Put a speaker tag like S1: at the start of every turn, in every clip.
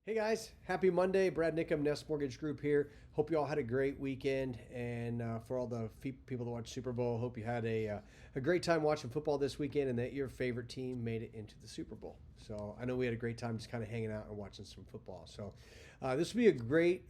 S1: Hey guys, happy Monday. Brad Niccum Nest Mortgage Group here. Hope you all had a great weekend. And for all the people that watch Super Bowl, hope you had a great time watching football this weekend and that your favorite team made it into the Super Bowl. So I know we had a great time just kind of hanging out and watching some football. So this will be a great,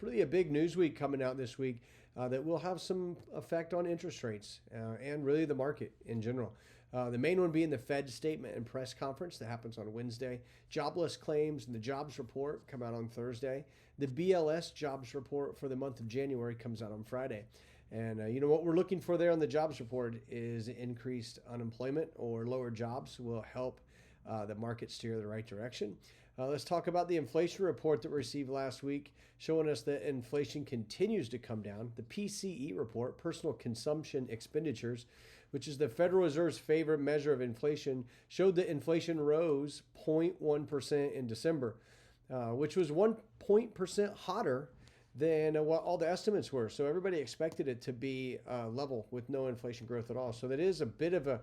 S1: really a big news week coming out this week that will have some effect on interest rates and really the market in general. The main one being the Fed statement and press conference that happens on Wednesday. Jobless claims and the jobs report come out on Thursday. The BLS jobs report for the month of January comes out on Friday. And what we're looking for there on the jobs report is increased unemployment or lower jobs will help the market steer the right direction. Let's talk about the inflation report that we received last week, showing us that inflation continues to come down. The PCE report, personal consumption expenditures, which is the Federal Reserve's favorite measure of inflation, showed that inflation rose 0.1% in December, which was 1% hotter than what all the estimates were. So everybody expected it to be level with no inflation growth at all. So that is a bit of a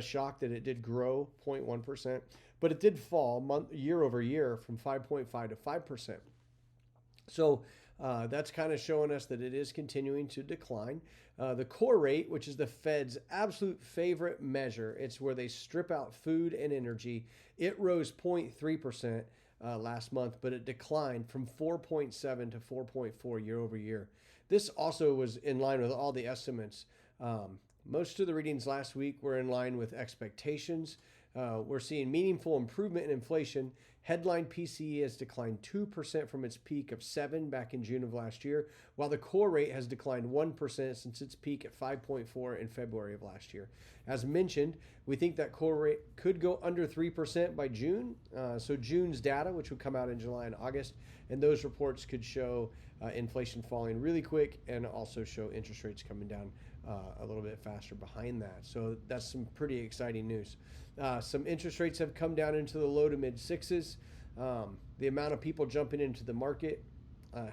S1: shock that it did grow 0.1%, but it did fall year over year from 5.5 to 5%. So that's kind of showing us that it is continuing to decline. The core rate, which is the Fed's absolute favorite measure, it's where they strip out food and energy. It rose 0.3% last month, but it declined from 4.7 to 4.4 year over year. This also was in line with all the estimates. Most of the readings last week were in line with expectations. We're seeing meaningful improvement in inflation. Headline PCE has declined 2% from its peak of 7 back in June of last year, while the core rate has declined 1% since its peak at 5.4 in February of last year. As mentioned, we think that core rate could go under 3% by June. So June's data, which would come out in July and August, and those reports could show inflation falling really quick and also show interest rates coming down a little bit faster behind that. So that's some pretty exciting news. Some interest rates have come down into the low to mid sixes. The amount of people jumping into the market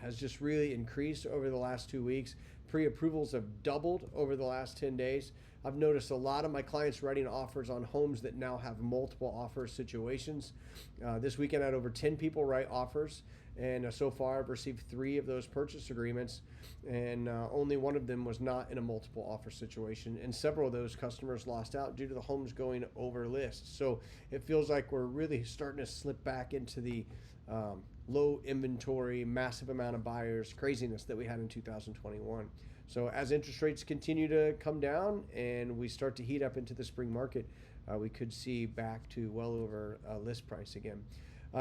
S1: has just really increased over the last 2 weeks. Pre-approvals have doubled over the last 10 days. I've noticed a lot of my clients writing offers on homes that now have multiple offer situations. This weekend I had over 10 people write offers, and so far I've received 3 of those purchase agreements, and only one of them was not in a multiple offer situation, and several of those customers lost out due to the homes going over list. So it feels like we're really starting to slip back into the low inventory, massive amount of buyers craziness that we had in 2021. So as interest rates continue to come down and we start to heat up into the spring market, we could see back to well over list price again.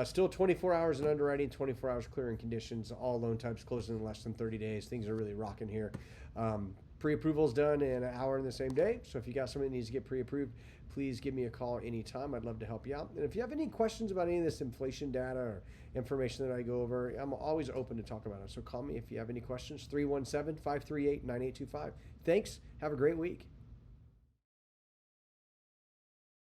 S1: Still 24 hours in underwriting, 24 hours clearing conditions, all loan types closing in less than 30 days. Things are really rocking here. Pre-approval is done in an hour in the same day. So if you got something that needs to get pre-approved, please give me a call anytime. I'd love to help you out. And if you have any questions about any of this inflation data or information that I go over, I'm always open to talk about it. So call me if you have any questions, 317-538-9825. Thanks. Have a great week.